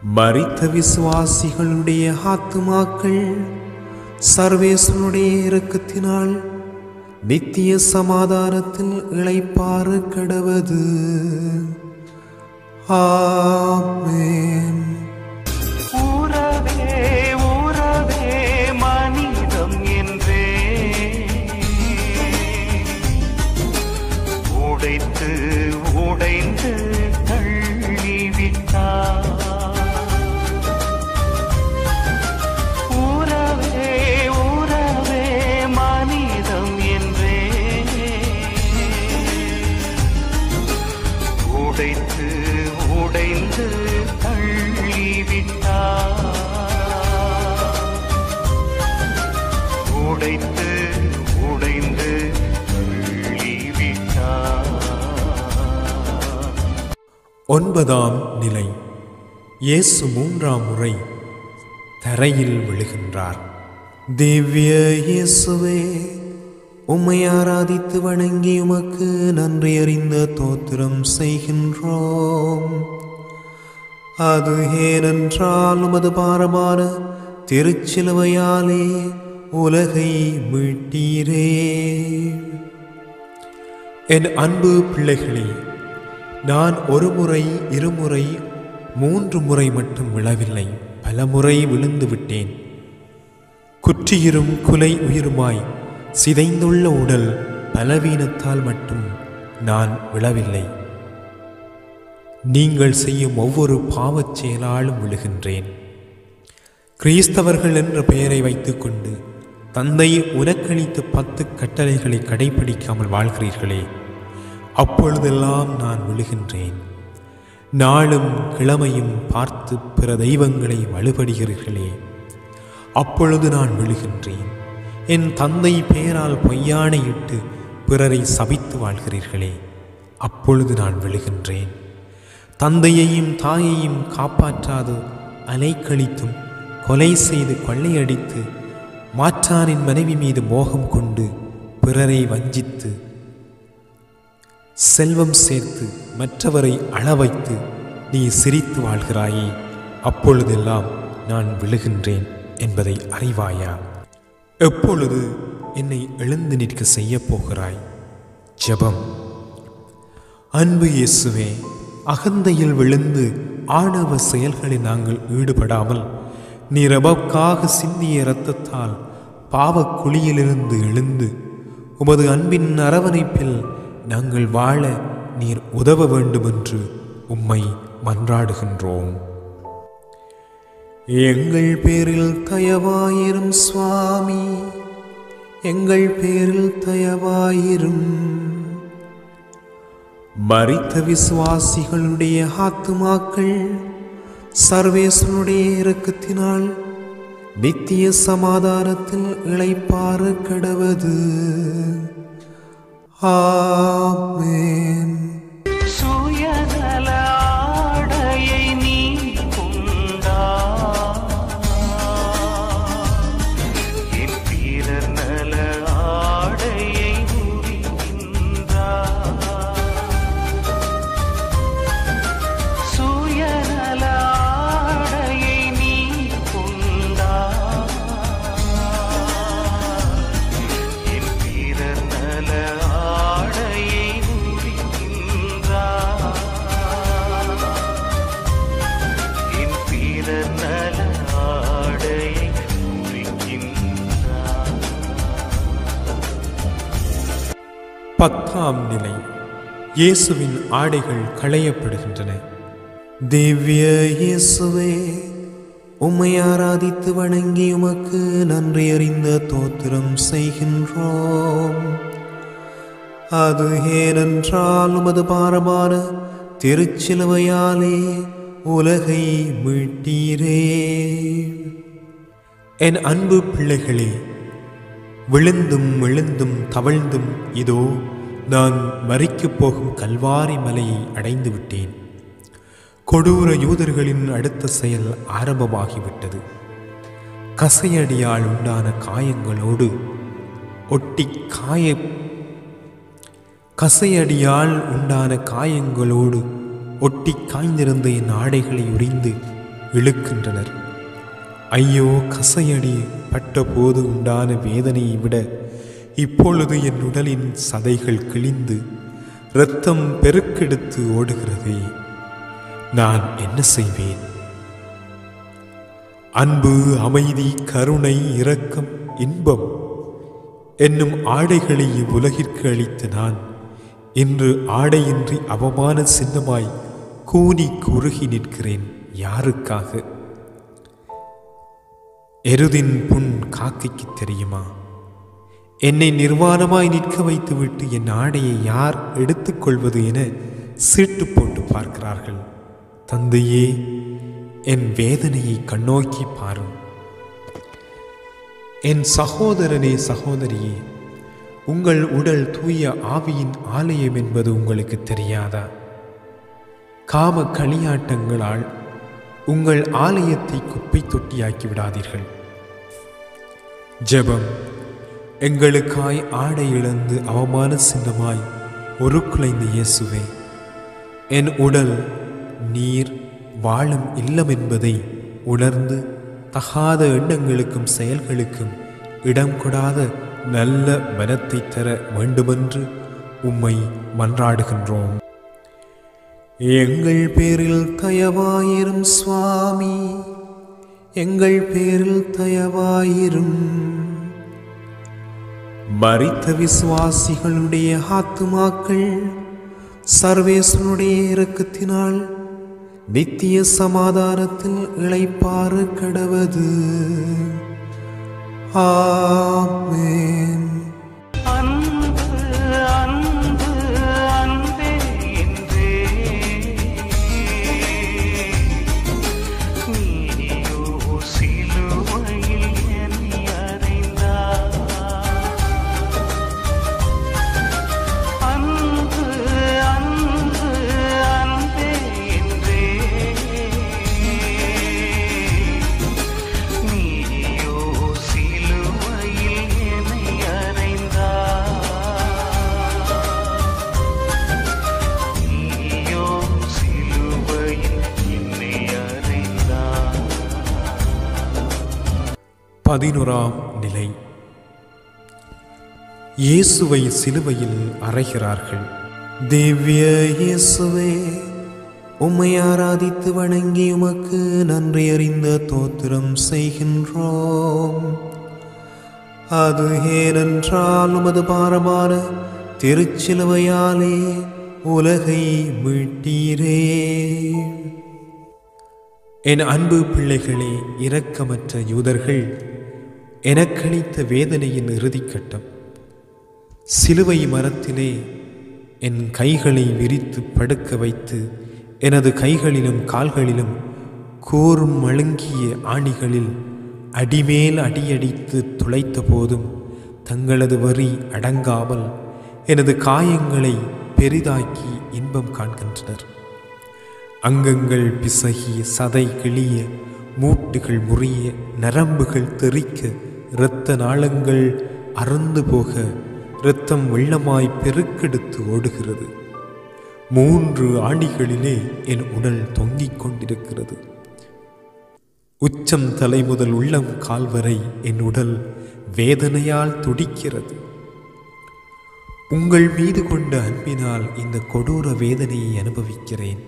மரித்த விசுவாசிகளுடைய ஆத்துமாக்கள் சர்வேஸ்வருடைய இரக்கத்தினால் நித்திய சமாதானத்தில் இளைப்பாற கடவது. ஆமென். உறவே உறவே மனிதம் என்றே உடைத்து உடைந்து தள்ளிவிட்டார். உறவே உறவே மனிதம் என்றே உடைத்து உடைந்து 9ஆம் நிலை. இயேசு 3ஆம் முறை தரையில் விழுகின்றார். திவ்ய இயேசுவே, உம்மை ஆராதித்து வணங்கி உமக்கு நன்றி அறிந்த தோத்திரம் செய்கின்றோம். அது ஏனென்றால் உமது பாரமான திருச்சிலுவையாலே உலகை மீட்டீரே. என் அன்பு பிள்ளைகளே, நான் ஒரு முறை, இருமுறை, 3 முறை மட்டும் விழவில்லை, பல முறை விழுந்து விட்டேன். குற்றியிரும் குலை உயிருமாய் சிதைந்துள்ள உடல் பலவீனத்தால் மட்டும் நான் விழவில்லை. நீங்கள் செய்யும் ஒவ்வொரு பாவச் செயலாலும் விழுகின்றேன். கிறிஸ்தவர்கள் என்ற பெயரை வைத்துக்கொண்டு தந்தை உனக்களித்த 10 கட்டளைகளை கடைபிடிக்காமல் வாழ்கிறீர்களே, அப்பொழுதெல்லாம் நான் விழுகின்றேன். நாளும் கிழமையும் பார்த்து பிற தெய்வங்களை வழிபடுகிறீர்களே, அப்பொழுது நான் விழுகின்றேன். என் தந்தை பெயரால் பொய்யானையிட்டு பிறரை சபித்து வாழ்கிறீர்களே, அப்பொழுது நான் விழுகின்றேன். தந்தையையும் தாயையும் காப்பாற்றாது அலைக்கழித்தும் கொலை செய்து கொள்ளையடித்து மாற்றானின் மனைவி மீது மோகம் கொண்டு பிறரை வஞ்சித்து செல்வம் சேர்த்து மற்றவரை அளவைத்து நீ சிரித்து வாழ்கிறாயே, அப்பொழுதெல்லாம் நான் விழுகின்றேன் என்பதை அறிவாயா? எப்பொழுது என்னை எழுந்து நிற்க செய்ய போகிறாய்? ஜெபம். அன்பு இயேசுவே, அகந்தையில் விழுந்து ஆணவ செயல்களில் நாங்கள் ஈடுபடாமல் நீர் எமக்காக சிந்திய இரத்தத்தால் பாவக் குழியிலிருந்து எழுந்து உமது அன்பின் அரவணைப்பில் நாங்கள் வாழ நீர் உதவ வேண்டுமென்று உம்மை மன்றாடுகின்றோம். எங்கள் பேரில் தயவாயிரும் சுவாமி, எங்கள் பேரில் தயவாயிரும். மரித்த விசுவாசிகளுடைய ஆத்துமாக்கள் சர்வேசனுடைய இரக்கத்தினால் நித்திய சமாதானத்தில் இளைப்பாற கடவது. ஆமென். சுயநல ஆடையை நீ கொண்டா, என் பிறர் நல ஆடையை உரிக்கின்றார். சுயநல ஆடையை நீ கொண்டா, என் பிறர் நல ஆடையை உரிக்கின்றார். என் பிறர் நல ஆடையை உரிக்கின்றார். 10ஆம் நிலை. இயேசுவின் ஆடைகள் களையப்படுகின்றன. திவ்ய இயேசுவே, உம்மை ஆராதித்து வணங்கி உமக்கு நன்றி அறிந்த தோத்திரம் செய்கின்றோம். அது ஏனென்றால் உமது பாரமான திருச்சிலுவையாலே உலகை மீட்டீரே. என் அன்பு பிள்ளைகளே, விழுந்தும் எழுந்தும் தவழ்ந்தும் இதோ நான் மரிக்கப் போகும் கல்வாரி மலையை அடைந்து விட்டேன். கொடூர யூதர்களின் அடுத்த செயல் ஆரம்பமாகிவிட்டது. கசையடியால் உண்டான காயங்களோடு ஒட்டி காய்ந்திருந்த என் ஆடைகளை உரிந்து இழுக்கின்றனர். ஐயோ, கசையடி பட்ட போது உண்டான வேதனையை விட இப்பொழுது என் உடலின் சதைகள் கிழிந்து இரத்தம் பெருக்கெடுத்து ஓடுகிறதே, நான் என்ன செய்வேன்? அன்பு, அமைதி, கருணை, இரக்கம், இன்பம் என்னும் ஆடைகளை இவ்வுலகிற்கு அளித்த நான் இன்று ஆடையின்றி அவமான சின்னமாய் கூனி குறுகி நிற்கிறேன். யாருக்காக? எருதின் புண் காக்கைக்கு தெரியுமா? என்னை நிர்வாணமாய் நிற்க வைத்துவிட்டு என் ஆடையை யார் எடுத்துக்கொள்வது என சீட்டு போட்டு பார்க்கிறார்கள். தந்தையே, என் வேதனையை கண்ணோக்கி பாரும். என் சகோதரனே, சகோதரியே, உங்கள் உடல் தூய ஆவியின் ஆலயம் என்பது உங்களுக்கு தெரியாதா? காம களியாட்டங்களால் உங்கள் ஆலயத்தை குப்பை தொட்டியாக்கி விடாதீர்கள். ஜெபம். எங்களுக்காய் ஆடை இழந்து அவமான சின்னமாய் ஒரு குலைந்த இயேசுவே, என் உடல் நீர் வாழும் இல்லம் என்பதை உணர்ந்து தகாத எண்ணங்களுக்கும் செயல்களுக்கும் இடம் கொடாத நல்ல மனத்தை தர வேண்டுமென்று உம்மை மன்றாடுகின்றோம். எங்கள் பேரில் தயவாயிரும் சுவாமி, எங்கள் பேரில் தயவாயிரும். மரித்த விசுவாசிகளுடைய ஆத்துமாக்கள் சர்வேசனுடைய இரக்கத்தினால் நித்திய சமாதானத்தில் இளைப்பாறு கடவது. ஆமென். பதினோராம் நிலை. இயேசுவை சிலுவையில் அறைகிறார்கள். திவ்ய இயேசுவே, உம்மை ஆராதித்து வணங்கி உமக்கு நன்றி அறிந்த தோத்திரம் செய்கின்றோம். அது ஏனென்றால் உமது பாரமான திருச்சிலுவையாலே உலகை மீட்டீரே. என் அன்பு பிள்ளைகளே, இரக்கமற்ற யூதர்கள் எனக்களித்த வேதனையின் இறுதிக்கட்டம். சிலுவை மரத்திலே என் கைகளை விரித்து படுக்க வைத்து எனது கைகளிலும் கால்களிலும் கூறும் மழுங்கிய ஆணிகளில் அடிமேல் அடியடித்து துளைத்த போதும் தங்களது வரி அடங்காமல் எனது காயங்களை பெரிதாக்கி இன்பம் காண்கின்றனர். அங்கங்கள் பிசகி சதை கிளிய, மூட்டுகள் முறிய, நரம்புகள் தெறிக்க, இரத்த நாளங்கள் அறுந்து போக, இரத்தம் வெள்ளமாய் பெருக்கெடுத்து ஓடுகிறது. 3 ஆணிகளிலே என் உடல் தொங்கிக் கொண்டிருக்கிறது. உச்சம் தலை முதல் உள்ளம் கால் வரை என் உடல் வேதனையால் துடிக்கிறது. உங்கள் மீது கொண்ட அன்பினால் இந்த கொடூர வேதனையை அனுபவிக்கிறேன்.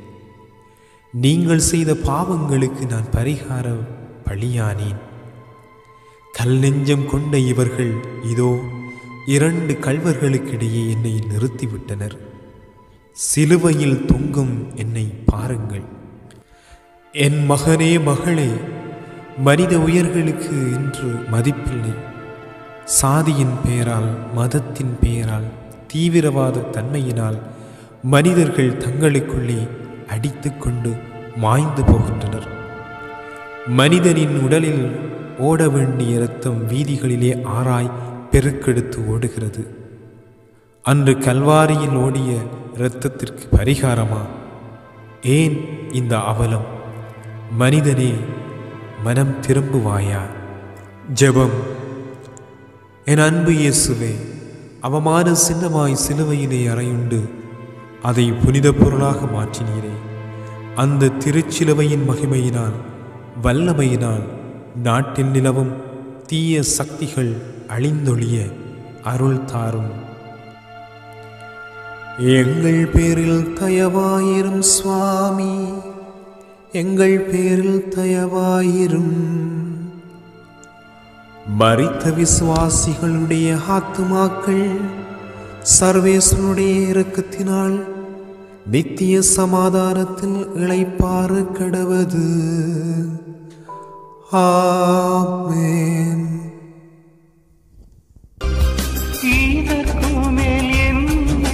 நீங்கள் செய்த பாவங்களுக்கு நான் பரிகார பலியானேன். கல் நெஞ்சம் கொண்ட இவர்கள் இதோ 2 கள்வர்களுக்கிடையே என்னை நிறுத்திவிட்டனர். சிலுவையில் தொங்கும் என்னை பாருங்கள். என் மகனே, மகளே, மனித உயிர்களுக்கு இன்று மதிப்பில்லை. சாதியின் பெயரால், மதத்தின் பெயரால், தீவிரவாத தன்மையினால் மனிதர்கள் தங்களுக்குள்ளே அடித்து கொண்டு மாய்ந்து போகின்றனர். மனிதனின் உடலில் ஓட வேண்டிய இரத்தம் வீதிகளிலே ஆராய் பெருக்கெடுத்து ஓடுகிறது. அன்று கல்வாரியில் ஓடிய இரத்தத்திற்கு பரிகாரமா? ஏன் இந்த அவலம்? மனிதனே, மனம் திரும்புவாயா? ஜெபம். என் அன்பு இயேசுவே, அவமான சின்னமாய் சிலுவையிலே அறையுண்டு அதை புனித பொருளாக மாற்றினீரே. அந்த திருச்சிலுவையின் மகிமையினால், வல்லமையினால் நாட்டில் நிலவும் தீய சக்திகள் அழிந்தொழிய அருள் தாரும். எங்கள் பேரில் தயவாயிரும் சுவாமி, எங்கள் பேரில் தயவாயிரும். மரித்த விசுவாசிகளுடைய ஆத்துமாக்கள் சர்வேசனுடைய இரக்கத்தினால் நித்திய சமாதானத்தில் இளைப்பாறு கடவது. ஆமென். இதற்கு மேல் என்ன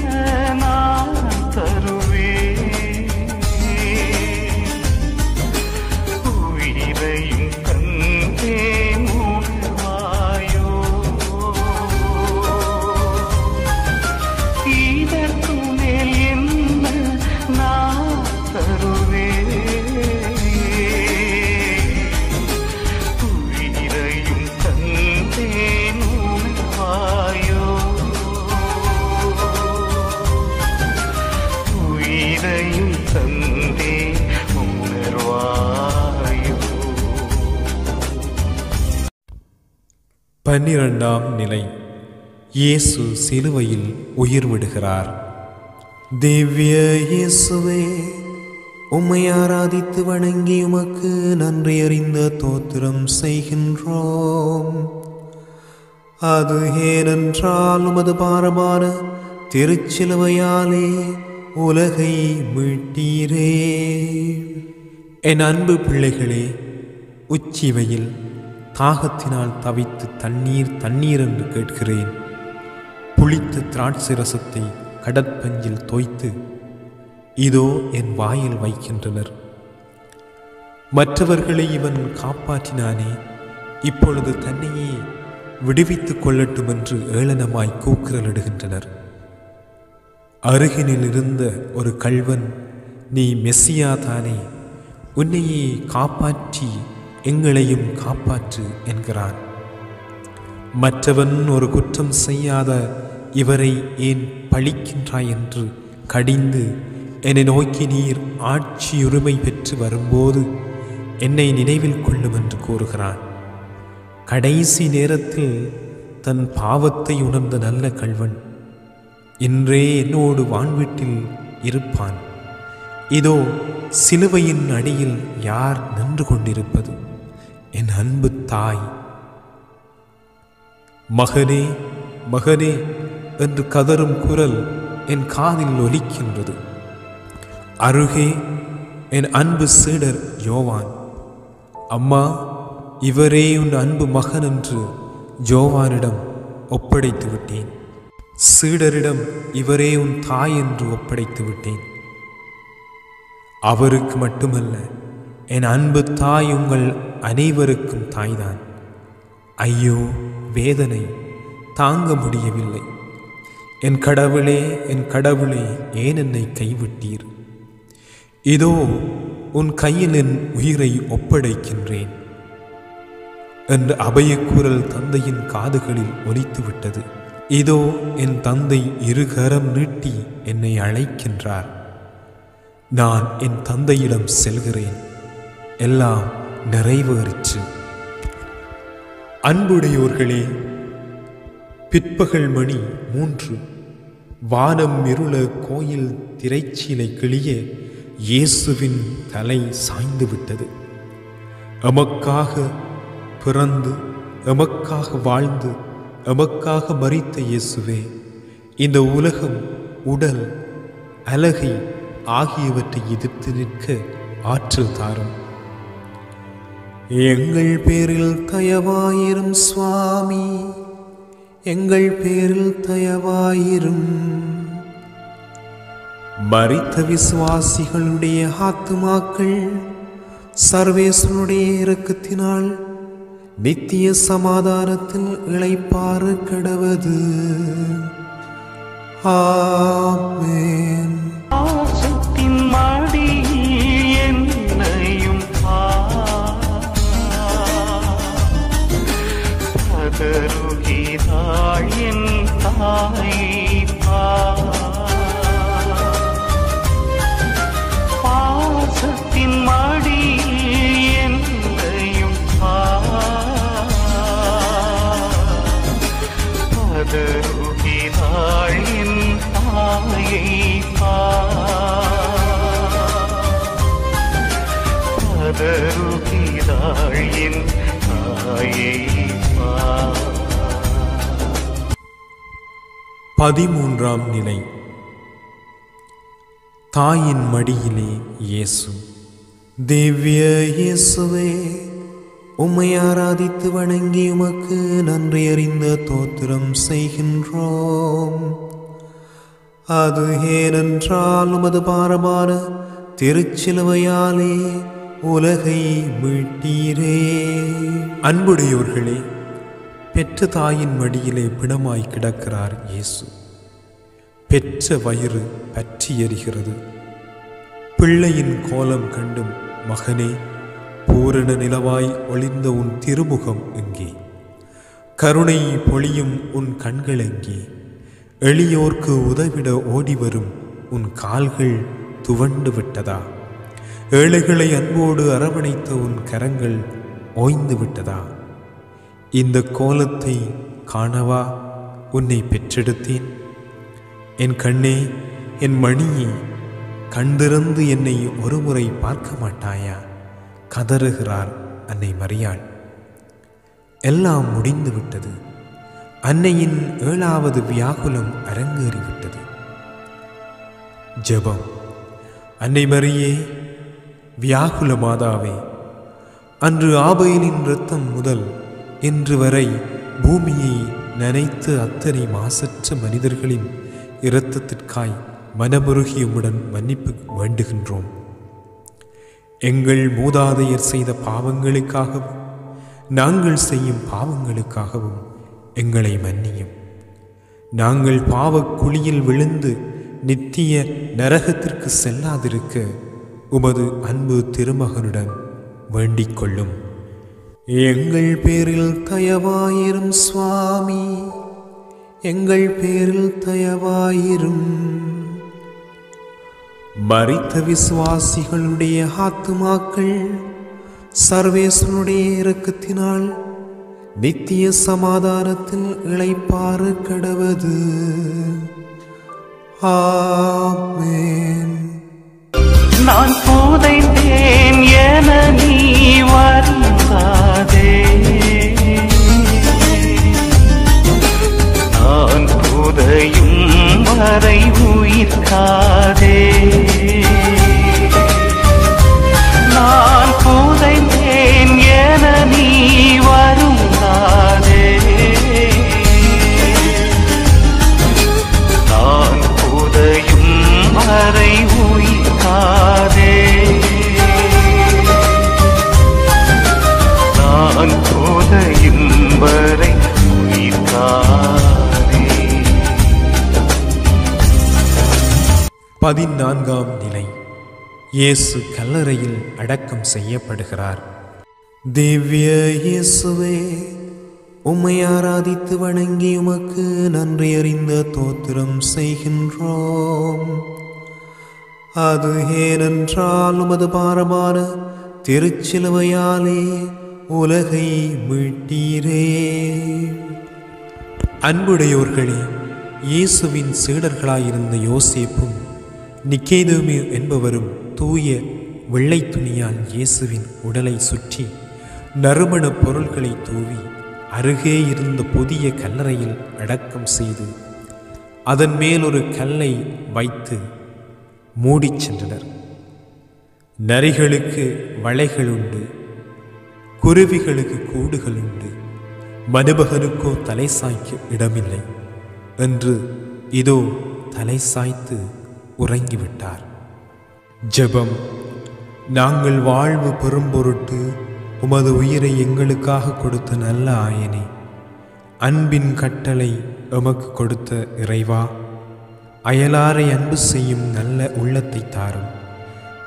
நான் தருவேன்? 12ஆம் நிலை. இயேசு சிலுவையில் உயிர் விடுகிறார். திவ்ய இயேசுவே, உம்மை ஆராதித்து வணங்கி உமக்கு நன்றி அறிந்த தோத்திரம் செய்கின்றோம். அது ஏனென்றால் உமது பாரமான திருச்சிலுவையாலே உலகை மீட்டீரே. என் அன்பு பிள்ளைகளே, உச்சிவையில் தாகத்தினால் தவித்து தண்ணீர் என்று கேட்கிறேன். புளித்த திராட்சை ரசத்தை கடற்பஞ்சில் தோய்த்து இதோ என் வாயில் வைக்கின்றனர். மற்றவர்களை இவன் காப்பாற்றினானே, இப்பொழுது தன்னையே விடுவித்துக் கொள்ளட்டும் என்று ஏளனமாய் கூக்குரலிடுகின்றனர். அருகினில் இருந்த ஒரு கள்வன், நீ மெஸ்ஸியா தானே, உன்னையே காப்பாற்றி எங்களையும் காப்பாற்று என்கிறான். மற்றவன் ஒரு குற்றம் செய்யாத இவரை ஏன் பழிக்கின்றாய் என்று கடிந்து, என்னை நோக்கி நீர் ஆட்சியுரிமை பெற்று வரும்போது என்னை நினைவில் கொள்ளும் என்று கூறுகிறான். கடைசி நேரத்தில் தன் பாவத்தை உணர்ந்த நல்ல கள்வன் இன்றே என்னோடு வான்வீட்டில் இருப்பான். இதோ சிலுவையின் அடியில் யார் நின்று கொண்டிருப்பது? என் அன்பு தாய். மகனே மகனே என்று கதறும் குரல் என் காதில் ஒலிக்கின்றது. அருகே என் அன்பு சீடர் யோவான். அம்மா, இவரே உன் அன்பு மகன் என்று யோவானிடம் ஒப்படைத்து விட்டேன். சீடரிடம் இவரே உன் தாய் என்று ஒப்படைத்து விட்டேன். அவருக்கு மட்டுமல்ல, என் அன்பு தாய் உங்கள் அனைவருக்கும் தாய்தான். ஐயோ, வேதனை தாங்க முடியவில்லை. என் கடவுளே, என் கடவுளே, ஏன் என்னை கைவிட்டீர்? இதோ உன் கையில் என் உயிரை ஒப்படைக்கின்றேன் என்ற அபயக்குரல் தந்தையின் காதுகளில் ஒலித்துவிட்டது. இதோ என் தந்தை இருகரம் நீட்டி என்னை அழைக்கின்றார். நான் என் தந்தையிடம் செல்கிறேன். எல்லாம் நிறைவேறிற்று. அன்புடையோர்களே, பிற்பகல் மணி 3. வானம் இருள, கோயில் திரைச்சீலை கிளிய இயேசுவின் தலை சாய்ந்து விட்டது. எமக்காக பிறந்து, எமக்காக வாழ்ந்து, எமக்காக மரித்த இயேசுவே, இந்த உலகம், உடல், அழகை ஆகியவற்றை எதிர்த்து நிற்க ஆற்றல் தாரும். எங்கள் பேரில் தயவாயிரும் சுவாமி, எங்கள் பேரில் தயவாயிரும். மரித்த விசுவாசிகளுடைய ஆத்துமாக்கள் சர்வேசனுடைய இரக்கத்தினால் நித்திய சமாதானத்தில் இளைப்பாறு கடவது. ஆமென். ஆசத்தின் மடியில் என்னையும் பதறுகிறாள் என் தாய். பாசத்தின் மடியில் என்னையும் பதறுகிறாள் என் தாயை. பதறுகிறாள் என் தாயை. 13ஆம் நிலை. தாயின் மடியிலே இயேசு. திவ்ய இயேசுவே, உம்மை ஆராதித்து வணங்கி உமக்கு நன்றி அறிந்த தோத்திரம் செய்கின்றோம். அது ஏனென்றால் உமது பாரமான திருச்சிலுவையாலே உலகை மீட்டீரே. அன்புடையோர்களே, பெற்ற தாயின் மடியிலே பிணமாய் கிடக்கிறார் இயேசு. பெற்ற வயிறு பற்றி எரிகிறது. பிள்ளையின் கோலம் கண்டும், மகனே, பூரண நிலவாய் ஒளிர்ந்த உன் திருமுகம் எங்கே? கருணை பொழியும் உன் கண்கள் எங்கே? எளியோர்க்கு உதவிட ஓடிவரும் உன் கால்கள் துவண்டு விட்டதா? ஏழைகளை அன்போடு அரவணைத்த உன் கரங்கள் ஓய்ந்து விட்டதா? இந்த கோலத்தை காணவா உன்னை பெற்றெடுத்தேன்? என் கண்ணே, என் மணியே, கண்திறந்து என்னை ஒருமுறை பார்க்க மாட்டாயா? கதறுகிறார் அன்னை மரியாள். எல்லாம் முடிந்து விட்டது. அன்னையின் 7வது வியாகுலம் அரங்கேறிவிட்டது. ஜெபம். அன்னை மரியே, வியாகுல மாதாவே, அன்று ஆபேலின் இரத்தம் முதல் இன்று வரை பூமியை நனைத்து அத்தனை மாசற்ற மனிதர்களின் இரத்தத்திற்காய் மனமுருகியுடன் மன்னிப்பு வேண்டுகின்றோம். எங்கள் மூதாதையர் செய்த பாவங்களுக்காகவும் நாங்கள் செய்யும் பாவங்களுக்காகவும் எங்களை மன்னியும். நாங்கள் பாவக்குழியில் விழுந்து நித்திய நரகத்திற்கு செல்லாதிருக்க உமது அன்பு திருமகனுடன் வேண்டிக் கொள்ளும். எங்கள் பேரில் தயவாயிரும் சுவாமி, எங்கள் பேரில் தயவாயிரும். மரித்த விசுவாசிகளுடைய ஆத்துமாக்கள் சர்வேசனுடைய இரக்கத்தினால் நித்திய சமாதானத்தில் இளைப்பாற கடவது. ஆமென். நான் புதைந்தேன் என நீ வருந்தாதே, நான் புதையும் வரை உயிர்க்காதே. நான் புதைந்தேன் என நீ வருந்தாதே, நான் புதையும் வரை உயிர்க்காதே, நான் புதையும் வரை உயிர்க்காதே. 14ஆம் நிலை. இயேசு கல்லறையில் அடக்கம் செய்யப்படுகிறார். திவ்ய இயேசுவே, உம்மை ஆராதித்து வணங்கி உமக்கு நன்றி அறிந்த தோத்திரம் செய்கின்றோம். அது ஏனென்றால் உமது பாரமான திருச்சிலுவையாலே உலகை மீட்டீரே. அன்புடையோர்களே, இயேசுவின் சீடர்களாயிருந்த யோசேப்பும் நிக்கேதேமு என்பவரும் தூய வெள்ளை துணியால் இயேசுவின் உடலை சுற்றி நறுமண பொருள்களை தூவி அருகே இருந்த புதிய கல்லறையில் அடக்கம் செய்து அதன் மேல் ஒரு கல்லை வைத்து மூடிச் சென்றனர். நரிகளுக்கு வளைகள் உண்டு, குருவிகளுக்கு கூடுகள் உண்டு, மனுபகனுக்கோ தலை சாய்க்க இடமில்லை என்று இதோ தலை சாய்த்து உறங்கிவிட்டார். ஜெபம். நாங்கள் வாழ்வு பெறும் பொருட்டு உமது உயிரை எங்களுக்காக கொடுத்த நல்ல ஆயனே, அன்பின் கட்டளை எமக்கு கொடுத்த இறைவா, அயலாரை அன்பு செய்யும் நல்ல உள்ளத்தை தாரும்,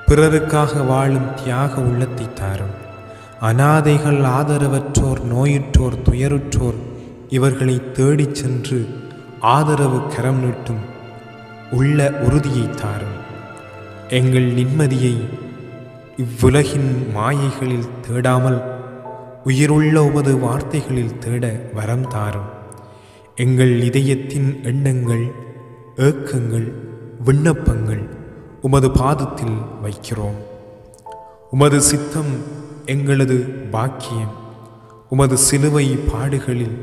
பிறருக்காக வாழும் தியாக உள்ளத்தை தாரும், அனாதைகள், ஆதரவற்றோர், நோயுற்றோர், துயருற்றோர் இவர்களை தேடிச் சென்று ஆதரவு கரம் நீட்டும் உள்ள உறுதியை தாரும். எங்கள் நிம்மதியை இவ்வுலகின் மாயைகளில் தேடாமல் உயிருள்ள உமது வார்த்தைகளில் தேட வரம் தாரும். எங்கள் இதயத்தின் எண்ணங்கள், ஏக்கங்கள், விண்ணப்பங்கள் உமது பாதத்தில் வைக்கிறோம். உமது சித்தம் எங்களது பாக்கியம். உமது சிலுவை பாடுகளில்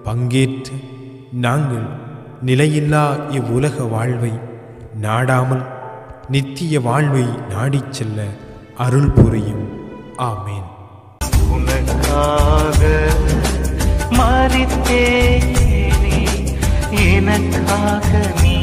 பங்கேற்று நாங்கள் நிலையில்லா இவ்வுலக வாழ்வை நாடாமல் நித்திய வாழ்வை நாடிச் செல்ல அருள் புரியும். ஆமேன். உனக்காக மரித்தேனே, எனக்காக நீ